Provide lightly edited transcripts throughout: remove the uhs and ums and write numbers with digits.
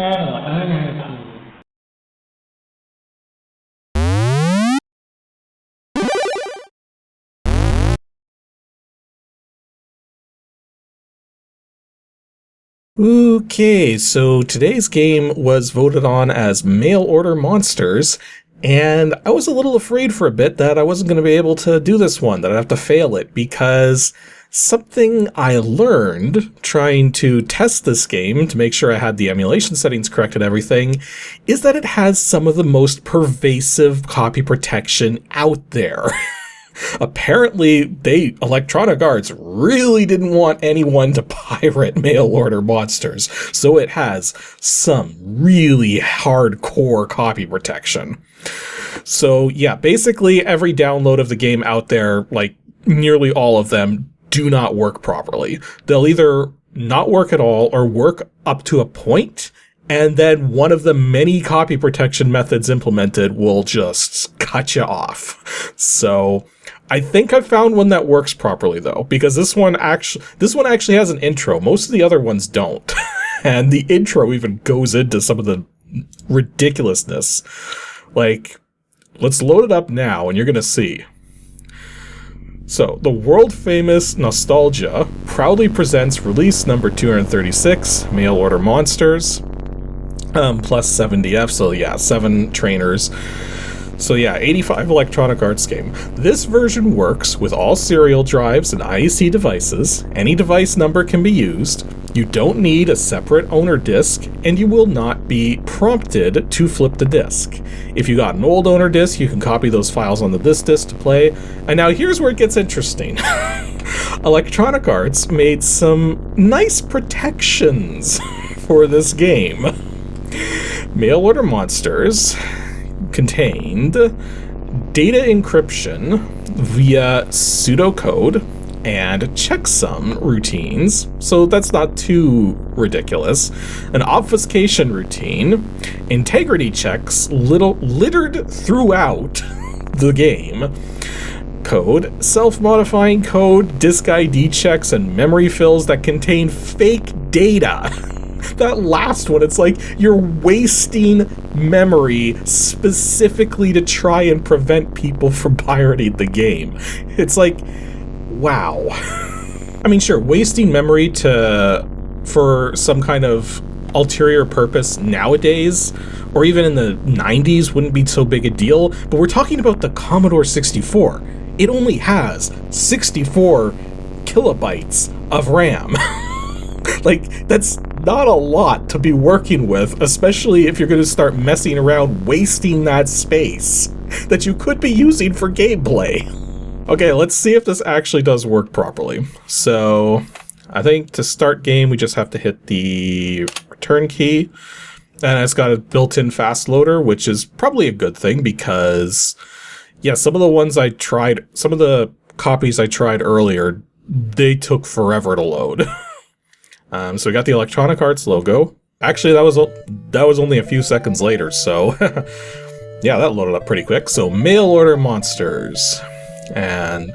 NNRG. Okay, so today's game was voted on as Mail Order Monsters, and I was a little afraid for a bit that I wasn't going to be able to do this one, that I'd have to fail it, because something I learned trying to test this game to make sure I had the emulation settings correct and everything is that it has some of the most pervasive copy protection out there. Apparently, Electronic Arts really didn't want anyone to pirate mail order monsters, so it has some really hardcore copy protection. So yeah, basically every download of the game out there, like nearly all of them, do not work properly. They'll either not work at all or work up to a point, and then one of the many copy protection methods implemented will just cut you off. So I think I found one that works properly though, because this one actually has an intro. Most of the other ones don't. And the intro even goes into some of the ridiculousness. Like, let's load it up now and you're gonna see. So, the world-famous Nostalgia proudly presents release number 236, Mail Order Monsters, plus 7DF, so yeah, 7 trainers. So yeah, 85 Electronic Arts game. This version works with all serial drives and IEC devices. Any device number can be used. You don't need a separate owner disk, and you will not be prompted to flip the disk. If you got an old owner disk, you can copy those files onto this disk to play. And now here's where it gets interesting. Electronic Arts made some nice protections for this game. Mail Order Monsters contained data encryption via pseudocode and checksum routines, so that's not too ridiculous, an obfuscation routine, integrity checks littered throughout the game, code, self-modifying code, disk ID checks, and memory fills that contain fake data. That last one, it's like you're wasting memory specifically to try and prevent people from pirating the game. It's like, wow. I mean, sure, wasting memory for some kind of ulterior purpose nowadays, or even in the 90s, wouldn't be so big a deal, but we're talking about the Commodore 64. It only has 64 kilobytes of RAM. Like, that's not a lot to be working with, especially if you're going to start messing around wasting that space that you could be using for gameplay. Okay, let's see if this actually does work properly. So, I think to start game, we just have to hit the return key, and it's got a built-in fast loader, which is probably a good thing because, yeah, some of the copies I tried earlier, they took forever to load. So we got the Electronic Arts logo. Actually, that was only a few seconds later, so yeah, that loaded up pretty quick. So Mail Order Monsters. And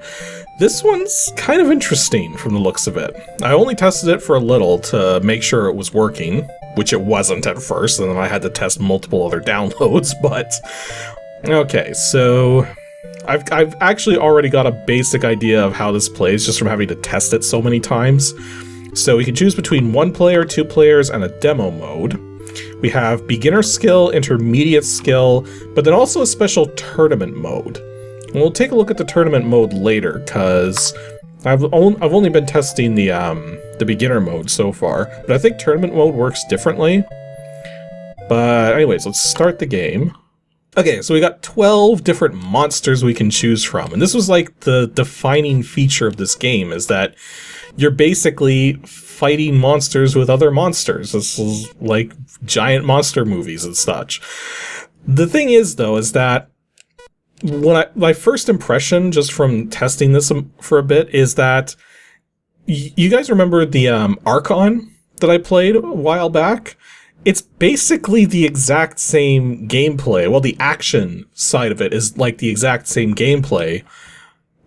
this one's kind of interesting from the looks of it. I only tested it for a little to make sure it was working, which it wasn't at first, and then I had to test multiple other downloads, but okay, so I've actually already got a basic idea of how this plays just from having to test it so many times. So we can choose between 1 player, 2 players, and a demo mode. We have beginner skill, intermediate skill, but then also a special tournament mode. And we'll take a look at the tournament mode later, because I've only been testing the beginner mode so far, but I think tournament mode works differently. But anyways, let's start the game. Okay, so we got 12 different monsters we can choose from, and this was like the defining feature of this game, is that you're basically fighting monsters with other monsters. This is like giant monster movies and such. The thing is, though, is that my first impression, just from testing this for a bit, is that you guys remember the Archon that I played a while back? It's basically the exact same gameplay. Well, the action side of it is like the exact same gameplay.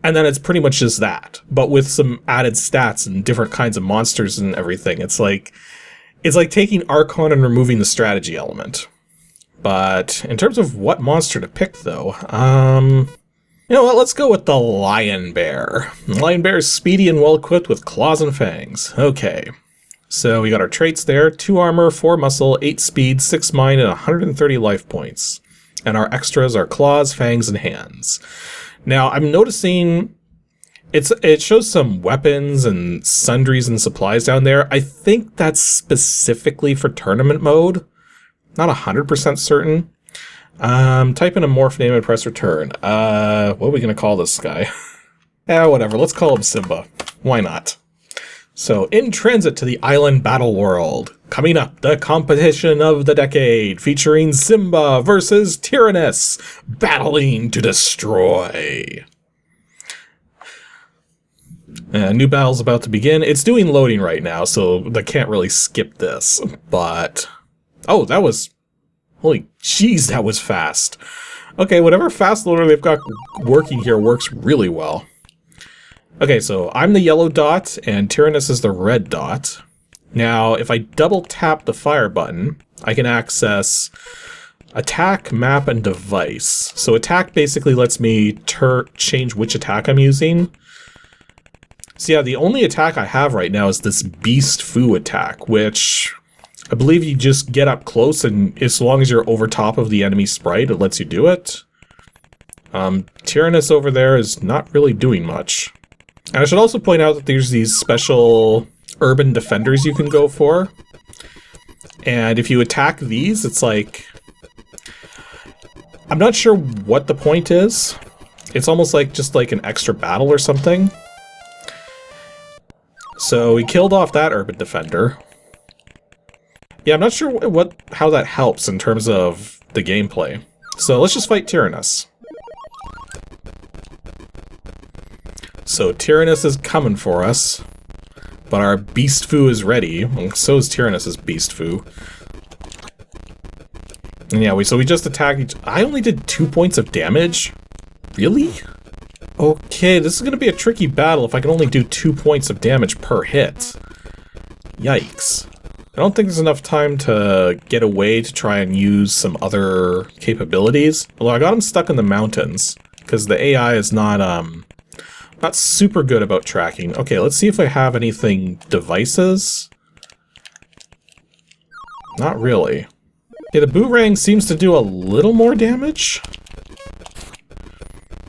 And then it's pretty much just that, but with some added stats and different kinds of monsters and everything. It's like, It's like taking Archon and removing the strategy element. But in terms of what monster to pick, though, you know what, let's go with the Lion Bear. The Lion Bear is speedy and well-equipped with claws and fangs. Okay, so we got our traits there: 2 armor, 4 muscle, 8 speed, 6 mind, and 130 life points. And our extras are claws, fangs, and hands. Now, I'm noticing it shows some weapons and sundries and supplies down there. I think that's specifically for tournament mode. Not 100% certain. Type in a morph name and press return. What are we going to call this guy? Whatever. Let's call him Simba. Why not? So, in transit to the island battle world. Coming up, the competition of the decade, featuring Simba versus Tyrannus, battling to destroy. New battle's about to begin. It's doing loading right now, so they can't really skip this. But, oh, that was, holy jeez, that was fast. Okay, whatever fast loader they've got working here works really well. Okay, so I'm the yellow dot, and Tyrannus is the red dot. Now, if I double tap the fire button, I can access attack, map, and device. So attack basically lets me change which attack I'm using. So yeah, the only attack I have right now is this Beast Foo attack, which I believe you just get up close, and as long as you're over top of the enemy sprite, it lets you do it. Tyrannus over there is not really doing much. And I should also point out that there's these special urban defenders you can go for. And if you attack these, it's like, I'm not sure what the point is. It's almost like just like an extra battle or something. So we killed off that urban defender. Yeah, I'm not sure how that helps in terms of the gameplay. So let's just fight Tyrannus. So Tyrannus is coming for us, but our Beast Foo is ready. Well, so is Tyrannus's Beast Foo. And yeah, so we just attacked I only did 2 points of damage? Really? Okay, this is going to be a tricky battle if I can only do 2 points of damage per hit. Yikes. I don't think there's enough time to get away to try and use some other capabilities. Although I got him stuck in the mountains, because the AI is not super good about tracking. Okay, let's see if I have anything devices. Not really. Okay, the boomerang seems to do a little more damage.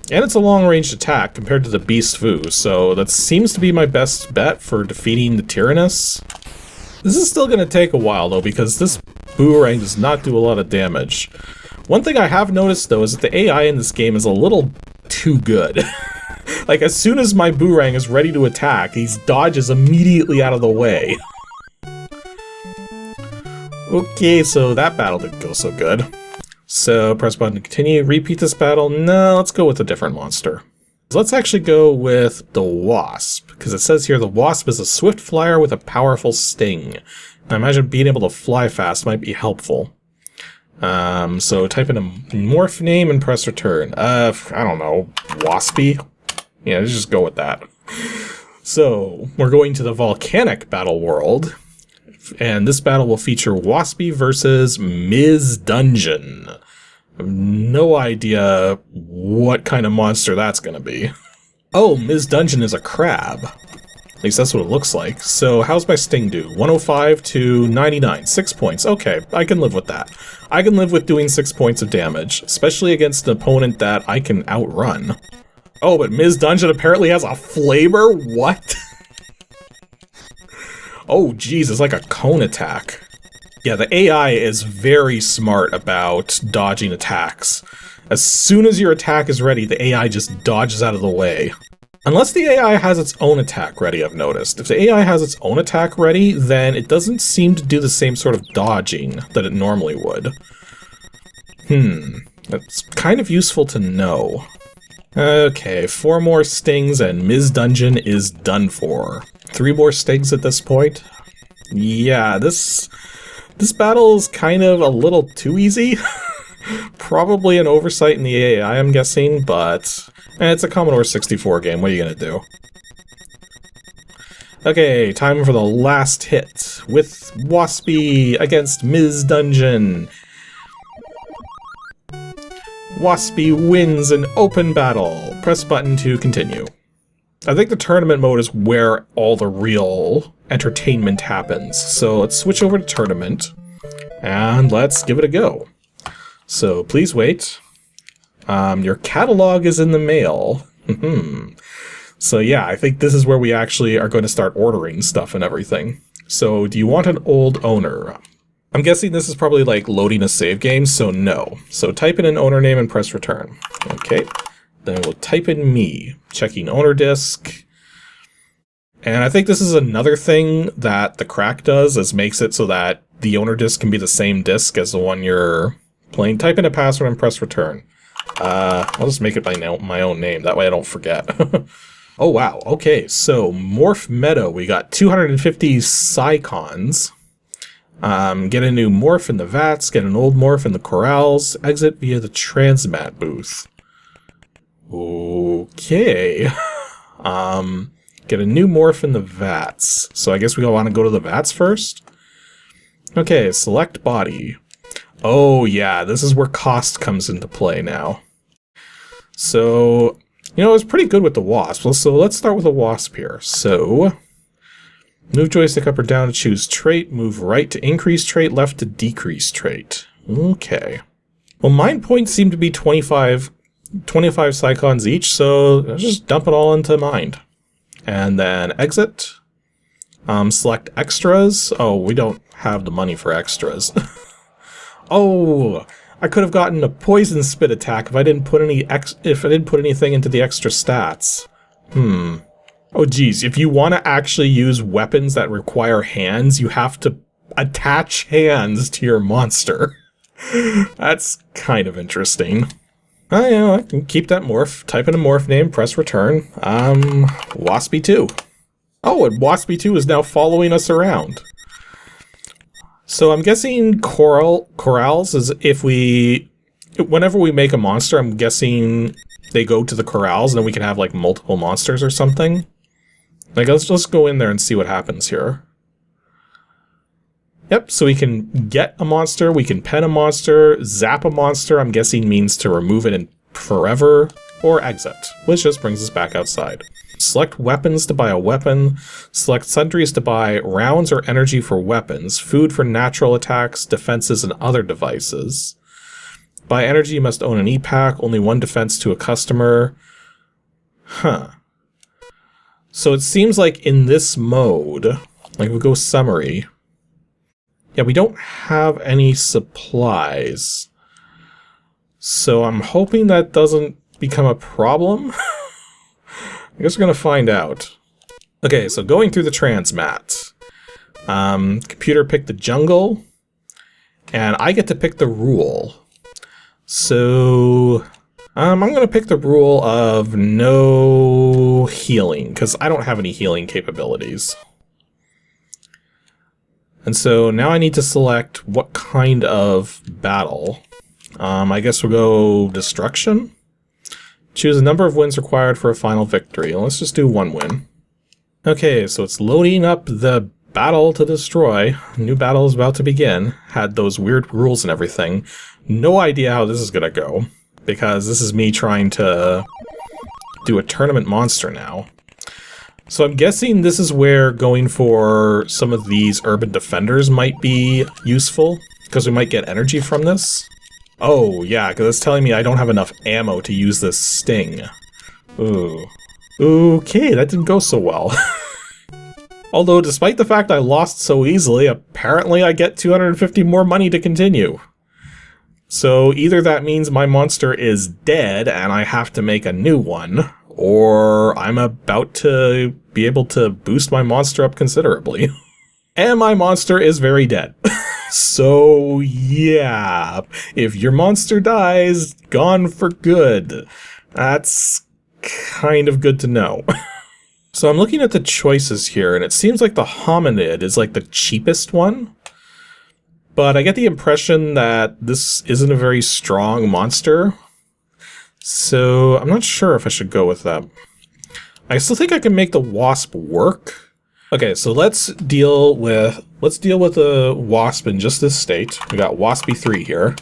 And it's a long-range attack compared to the Beast Foo, so that seems to be my best bet for defeating the Tyrannus. This is still going to take a while, though, because this boomerang does not do a lot of damage. One thing I have noticed, though, is that the AI in this game is a little too good. Like, as soon as my boomerang is ready to attack, he dodges immediately out of the way. Okay, so that battle didn't go so good. So, press button to continue. Repeat this battle? No, let's go with a different monster. So let's actually go with the wasp, because it says here the wasp is a swift flyer with a powerful sting. I imagine being able to fly fast might be helpful. So type in a morph name and press return. I don't know, waspy? Yeah, let's just go with that. So, we're going to the volcanic battle world, and this battle will feature Waspy versus Ms. Dungeon. I have no idea what kind of monster that's gonna be. Oh, Ms. Dungeon is a crab. At least that's what it looks like. So how's my sting do? 105 to 99. 6 points. Okay, I can live with that. I can live with doing 6 points of damage, especially against an opponent that I can outrun. Oh, but Ms. Dungeon apparently has a flamer? What? Oh, geez, it's like a cone attack. Yeah, the AI is very smart about dodging attacks. As soon as your attack is ready, the AI just dodges out of the way. Unless the AI has its own attack ready, I've noticed. If the AI has its own attack ready, then it doesn't seem to do the same sort of dodging that it normally would. That's kind of useful to know. Okay, 4 more stings and Ms. Dungeon is done for. 3 more stings at this point? Yeah, this battle is kind of a little too easy. Probably an oversight in the AI, I'm guessing, but it's a Commodore 64 game, what are you gonna do? Okay, time for the last hit with Waspy against Ms. Dungeon. Waspy wins an open battle. Press button to continue. I think the tournament mode is where all the real entertainment happens. So let's switch over to tournament and let's give it a go. So please wait. Your catalog is in the mail. So yeah, I think this is where we actually are going to start ordering stuff and everything. So do you want an old owner? I'm guessing this is probably like loading a save game, so no. So type in an owner name and press return. Okay, then we'll type in me, checking owner disk. And I think this is another thing that the crack does, is makes it so that the owner disk can be the same disk as the one you're playing. Type in a password and press return. I'll just make it by my own name, that way I don't forget. Oh wow, okay, so Morph Meadow, we got 250 Psycons. Get a new morph in the vats, get an old morph in the corrals, exit via the transmat booth. Okay. Get a new morph in the vats. So I guess we want to go to the vats first? Okay, select body. Oh yeah, this is where cost comes into play now. So, you know, it was pretty good with the wasp. So let's start with a wasp here. So, move joystick up or down to choose trait, move right to increase trait, left to decrease trait. Okay. Well, mind points seem to be 25 Psycons each, so let's just dump it all into mind. And then exit. Select extras. Oh, we don't have the money for extras. Oh, I could have gotten a poison spit attack if I didn't put anything into the extra stats. Oh geez, if you want to actually use weapons that require hands, you have to attach hands to your monster. That's kind of interesting. Oh yeah, I can keep that morph. Type in a morph name, press return. Waspy2. Oh, and Waspy2 is now following us around. So I'm guessing corrals is whenever we make a monster, I'm guessing they go to the corrals and then we can have like multiple monsters or something. Like, let's go in there and see what happens here. Yep, so we can get a monster, we can pen a monster, zap a monster, I'm guessing means to remove it in forever, or exit, which just brings us back outside. Select weapons to buy a weapon, select sundries to buy rounds or energy for weapons, food for natural attacks, defenses, and other devices. Buy energy, you must own an E-Pack, only one defense to a customer. Huh. So it seems like in this mode, like we go summary, yeah, we don't have any supplies. So I'm hoping that doesn't become a problem. I guess we're going to find out. Okay, so going through the transmat. Computer picked the jungle, and I get to pick the rule. So I'm going to pick the rule of no healing, because I don't have any healing capabilities. And so now I need to select what kind of battle. I guess we'll go destruction. Choose a number of wins required for a final victory. Let's just do one win. Okay, so it's loading up the battle to destroy. New battle is about to begin. Had those weird rules and everything. No idea how this is gonna go, because this is me trying to do a tournament monster now. So I'm guessing this is where going for some of these urban defenders might be useful, because we might get energy from this. Oh, yeah, because it's telling me I don't have enough ammo to use this sting. Ooh. Okay, that didn't go so well. Although, despite the fact I lost so easily, apparently I get 250 more money to continue. So either that means my monster is dead and I have to make a new one, or I'm about to be able to boost my monster up considerably. And my monster is very dead. So yeah, if your monster dies, gone for good. That's kind of good to know. So I'm looking at the choices here, and it seems like the hominid is like the cheapest one. But I get the impression that this isn't a very strong monster. So I'm not sure if I should go with that. I still think I can make the wasp work. Okay, so let's deal with a wasp in just this state. We got waspy 3 here.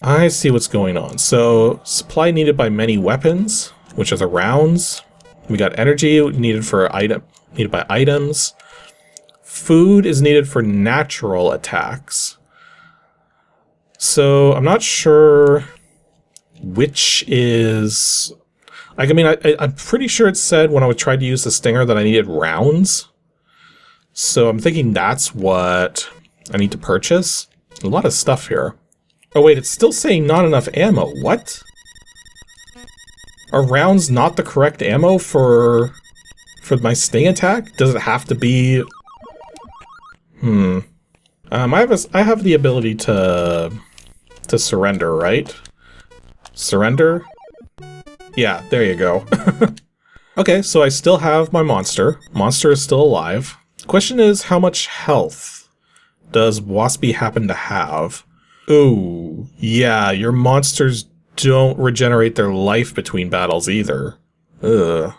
I see what's going on. So supply needed by many weapons, which are the rounds. We got energy needed by items. Food is needed for natural attacks. So I'm not sure which is... I mean, I'm pretty sure it said when I tried to use the stinger that I needed rounds. So I'm thinking that's what I need to purchase. A lot of stuff here. Oh wait, it's still saying not enough ammo. What? Are rounds not the correct ammo for my sting attack? Does it have to be... I have the ability to surrender, right? Surrender? Yeah, there you go. Okay, so I still have my monster. Monster is still alive. Question is, how much health does Waspy happen to have? Ooh, yeah, your monsters don't regenerate their life between battles either. Ugh.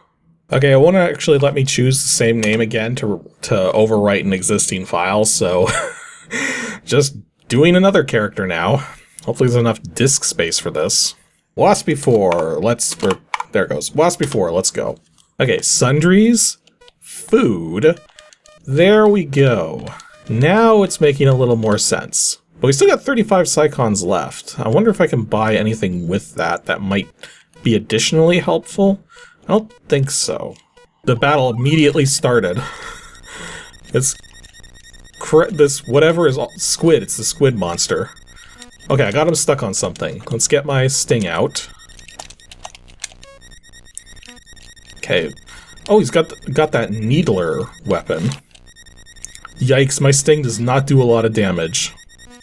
Okay, it won't actually let me choose the same name again to overwrite an existing file, so just doing another character now. Hopefully there's enough disk space for this. Waspy 4, there it goes. Waspy 4, let's go. Okay, sundries, food, there we go. Now it's making a little more sense. But we still got 35 Psychons left. I wonder if I can buy anything with that might be additionally helpful. I don't think so. The battle immediately started. This whatever is squid, it's the squid monster. Okay, I got him stuck on something. Let's get my sting out. Okay. Oh, he's got that needler weapon. Yikes, my sting does not do a lot of damage.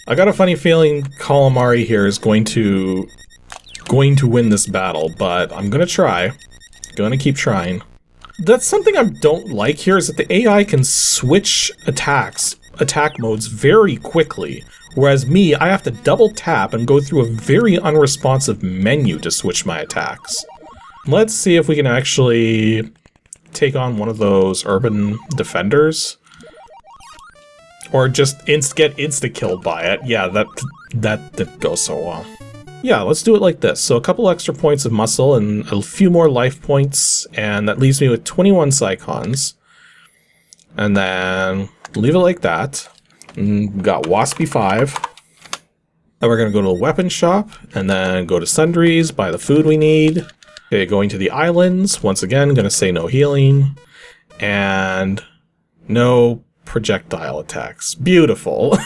I got a funny feeling Calamari here is going to win this battle, but I'm gonna try. Gonna keep trying. That's something I don't like here, is that the AI can switch attack modes very quickly, whereas me, I have to double tap and go through a very unresponsive menu to switch my attacks. Let's see if we can actually take on one of those urban defenders. Or just get insta-killed by it. Yeah, that didn't go so well. Yeah, let's do it like this. So a couple extra points of muscle and a few more life points, and that leaves me with 21 Psychons. And then leave it like that. And we got Waspy 5. And we're gonna go to a weapon shop, and then go to sundries, buy the food we need. Okay, going to the islands. Once again, gonna say no healing. And no projectile attacks. Beautiful.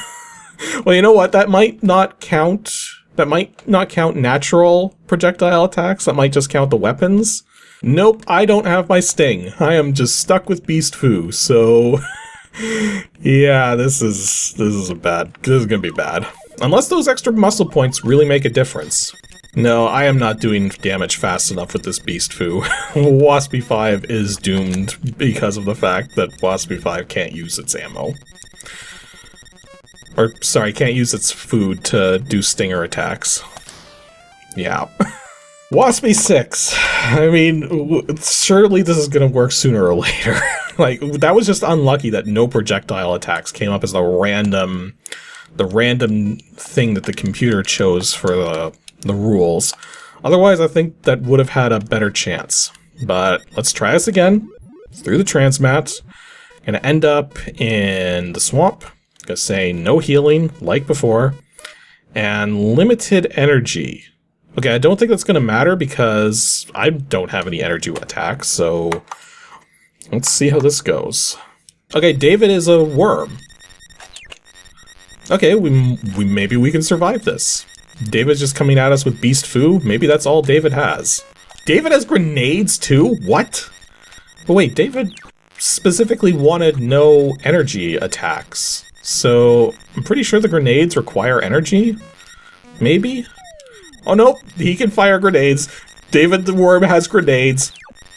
Well, you know what? That might not count. That might not count natural projectile attacks. That might just count the weapons. Nope, I don't have my sting. I am just stuck with Beast Foo. So, yeah, this is gonna be bad. Unless those extra muscle points really make a difference. No, I am not doing damage fast enough with this Beast Foo. Waspy 5 is doomed because of the fact that Waspy 5 can't use its ammo. Or, sorry, can't use its food to do stinger attacks. Yeah. Waspy 6. I mean, surely this is gonna work sooner or later. Like, that was just unlucky that no projectile attacks came up as the random thing that the computer chose for the rules. Otherwise, I think that would have had a better chance. But let's try this again. Through the transmat. Gonna end up in the swamp. Gonna say no healing, like before. And limited energy. Okay, I don't think that's gonna matter because I don't have any energy attacks, so let's see how this goes. Okay, David is a worm. Okay, maybe we can survive this. David's just coming at us with Beast Foo. Maybe that's all David has. David has grenades too? What? But wait, David specifically wanted no energy attacks. So I'm pretty sure the grenades require energy? Maybe? Oh nope, he can fire grenades. David the worm has grenades.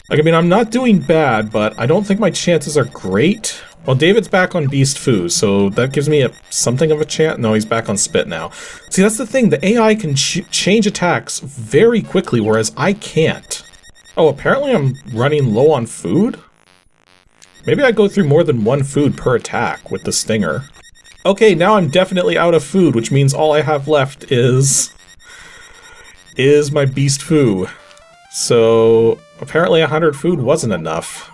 Like, I mean, I'm not doing bad, but I don't think my chances are great. Well, David's back on Beast Foo, so that gives me something of a chance. No, he's back on Spit now. See, that's the thing. The AI can change attacks very quickly, whereas I can't. Oh, apparently I'm running low on food? Maybe I go through more than one food per attack with the stinger. Okay, now I'm definitely out of food, which means all I have left is my beast foo. So apparently 100 food wasn't enough.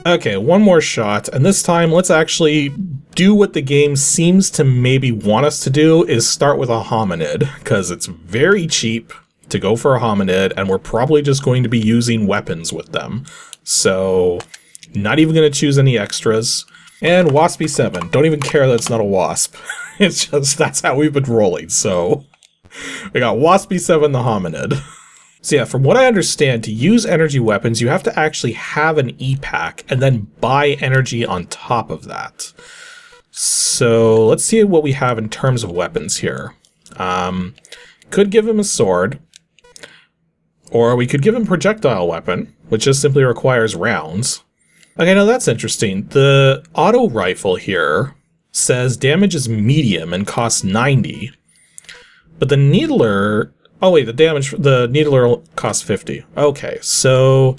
Okay, one more shot, and this time let's actually do what the game seems to maybe want us to do, is start with a hominid, because it's very cheap to go for a hominid, and we're probably just going to be using weapons with them. So, not even going to choose any extras. And Waspy 7, don't even care that it's not a wasp. It's just, that's how we've been rolling, so... We got Waspy 7 the hominid. So yeah, from what I understand, to use energy weapons, you have to actually have an E-Pack and then buy energy on top of that. So let's see what we have in terms of weapons here. Could give him a sword, or we could give him projectile weapon, which just simply requires rounds. Okay, now that's interesting. The auto rifle here says damage is medium and costs 90, but the needler... Oh wait, the needler costs 50. Okay, so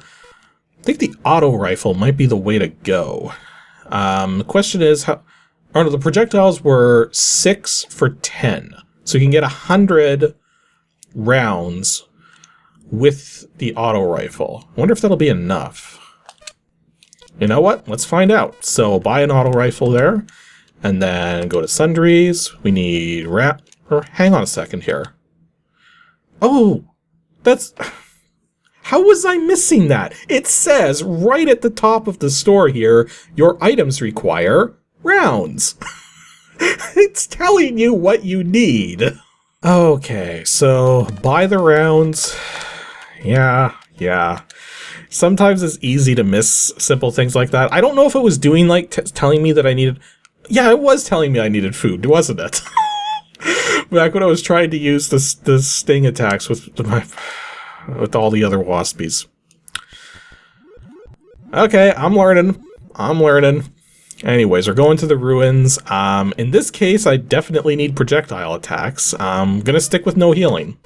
I think the auto rifle might be the way to go. The question is, how... Oh no, the projectiles were 6 for 10. So you can get 100 rounds with the auto rifle. I wonder if that'll be enough. You know what? Let's find out. So buy an auto rifle there, and then go to sundries. We need hang on a second here. Oh, that's... How was I missing that? It says right at the top of the store here, your items require rounds. It's telling you what you need. Okay, so buy the rounds. Yeah. Sometimes it's easy to miss simple things like that. I don't know if it was doing like telling me that I needed... Yeah, it was telling me I needed food, wasn't it? Back when I was trying to use the sting attacks with all the other waspies. Okay, I'm learning. Anyways, we're going to the ruins. In this case, I definitely need projectile attacks. I'm gonna stick with no healing.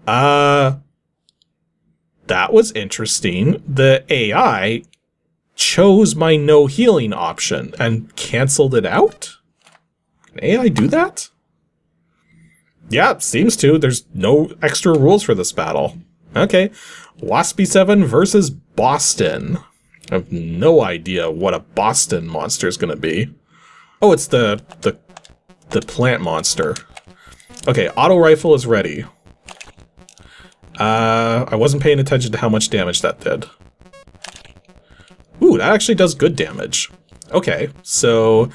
That was interesting. The AI chose my no healing option and canceled it out? Can AI do that? Yeah, seems to. There's no extra rules for this battle. Okay. Waspy 7 versus Boston. I have no idea what a Boston monster is going to be. Oh, it's the plant monster. Okay, auto rifle is ready. I wasn't paying attention to how much damage that did. Ooh, that actually does good damage. Okay, so...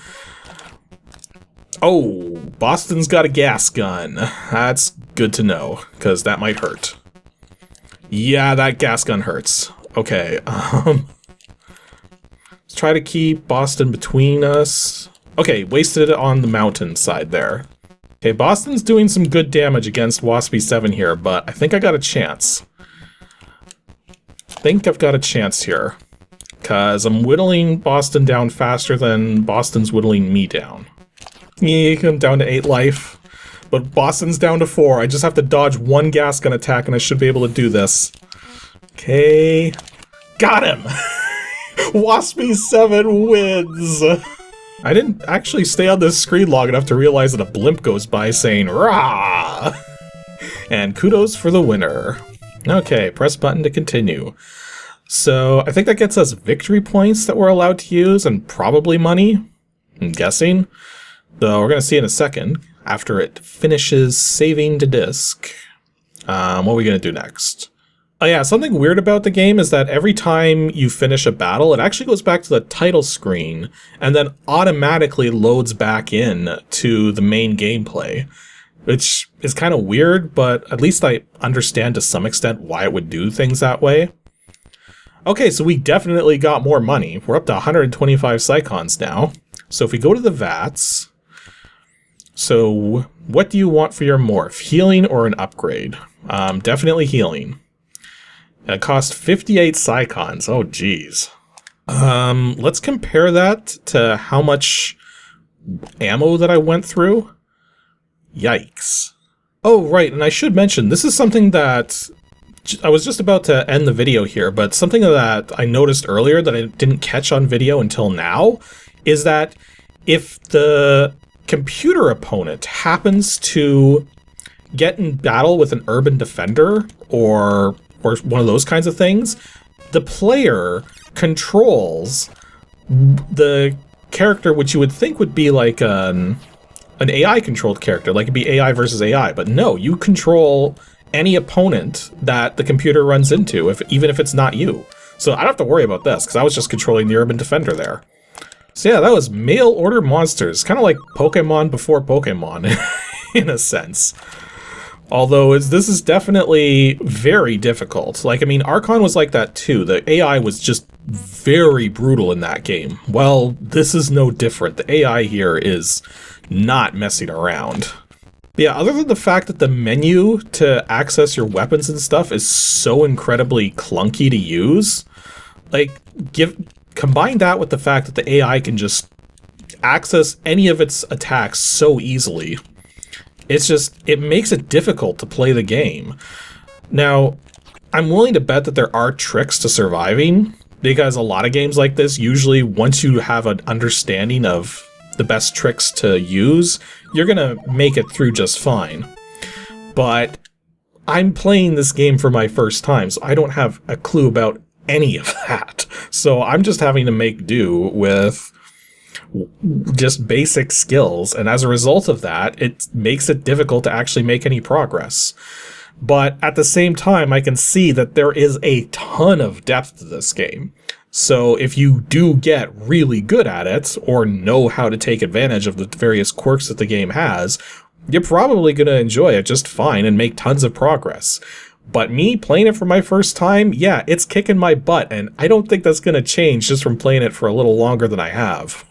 Oh, Boston's got a gas gun. That's good to know, because that might hurt. Yeah, that gas gun hurts. Okay, let's try to keep Boston between us. Okay, wasted it on the mountain side there. Okay, Boston's doing some good damage against Waspy 7 here, but I think I got a chance. I think I've got a chance here, because I'm whittling Boston down faster than Boston's whittling me down. Yeah, I'm down to 8 life, but Boston's down to 4. I just have to dodge one gas gun attack and I should be able to do this. Okay. Got him! Waspy 7 wins! I didn't actually stay on this screen long enough to realize that a blimp goes by saying, "Rah!" And kudos for the winner. Okay, press button to continue. So, I think that gets us victory points that we're allowed to use, and probably money, I'm guessing. Though we're going to see in a second, after it finishes saving to disk. What are we going to do next? Oh yeah, something weird about the game is that every time you finish a battle, it actually goes back to the title screen, and then automatically loads back in to the main gameplay. Which is kind of weird, but at least I understand to some extent why it would do things that way. Okay, so we definitely got more money. We're up to 125 Psychons now. So if we go to the VATs... So, what do you want for your morph? Healing or an upgrade? Definitely healing. It cost 58 Psychons. Oh, geez. Let's compare that to how much ammo that I went through. Yikes. Oh, right, and I should mention, this is something that I was just about to end the video here, but something that I noticed earlier that I didn't catch on video until now is that if the computer opponent happens to get in battle with an urban defender or one of those kinds of things, the player controls the character, which you would think would be like an AI controlled character, like it'd be AI versus AI, but no, you control any opponent that the computer runs into, even if it's not you. So I don't have to worry about this, because I was just controlling the urban defender there. So yeah, that was mail order monsters, kind of like Pokemon before Pokemon, in a sense. Although this is definitely very difficult. Like, I mean, Archon was like that too. The AI was just very brutal in that game. Well, this is no different. The AI here is not messing around. Yeah, other than the fact that the menu to access your weapons and stuff is so incredibly clunky to use, like, combine that with the fact that the AI can just access any of its attacks so easily. It makes it difficult to play the game. Now, I'm willing to bet that there are tricks to surviving, because a lot of games like this, usually once you have an understanding of the best tricks to use, you're gonna make it through just fine. But I'm playing this game for my first time, so I don't have a clue about any of that. So I'm just having to make do with just basic skills, and as a result of that, it makes it difficult to actually make any progress. But at the same time, I can see that there is a ton of depth to this game. So if you do get really good at it, or know how to take advantage of the various quirks that the game has, you're probably going to enjoy it just fine and make tons of progress. But me playing it for my first time, yeah, it's kicking my butt, and I don't think that's going to change just from playing it for a little longer than I have.